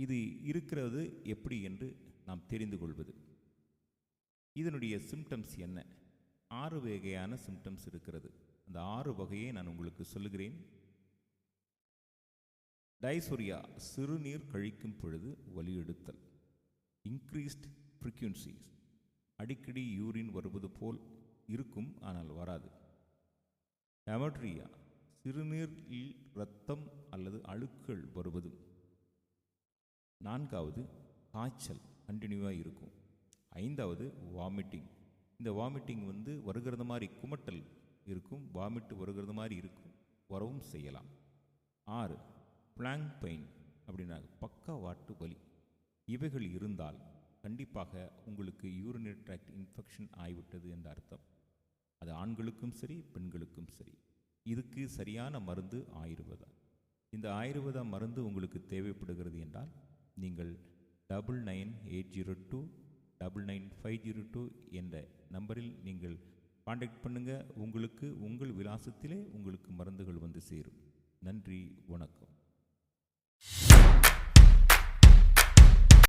இது இருக்கிறது எப்படி என்று நாம் தெரிந்து கொள்வது? இதனுடைய சிம்டம்ஸ் என்ன? 6 வகையான சிம்டம்ஸ் இருக்கிறது. அந்த 6 வகையை நான் உங்களுக்கு சொல்லுகிறேன். டைசோரியா, சிறுநீர் கழிக்கும் பொழுது வலி எடுத்தல். இன்க்ரீஸ்ட் ஃப்ரீக்வன்சிஸ், அடிக்கடி யூரின் வருவது போல் இருக்கும் ஆனால் வராது. ஹெமட்ரியா, சிறுநீரில் இரத்தம் அல்லது அழுக்குகள் வருவது. 4வது காய்ச்சல் கண்டினியூவாக இருக்கும். 5வது வாமிட்டிங். இந்த வாமிட்டிங் வருகிறது மாதிரி குமட்டல் இருக்கும், வாமிட்டு வருகிறது மாதிரி இருக்கும், வரவும் செய்யலாம். 6 பிளாங்க் பெயின் அப்படின்னா பக்கவாட்டு வலி. இவைகள் இருந்தால் கண்டிப்பாக உங்களுக்கு யூரினரி ட்ராக்ட் இன்ஃபெக்ஷன் ஆகிவிட்டது என்ற அர்த்தம். அது ஆண்களுக்கும் சரி பெண்களுக்கும் சரி. இதுக்கு சரியான மருந்து ஆயுர்வேதா. இந்த ஆயுர்வேதா மருந்து உங்களுக்கு தேவைப்படுகிறது என்றால் நீங்கள் 999802 99502 என்ற நம்பரில் நீங்கள் காண்டாக்ட் பண்ணுங்கள். உங்களுக்கு உங்கள் விலாசத்திலே உங்களுக்கு மருந்துகள் வந்து சேரும். நன்றி, வணக்கம்.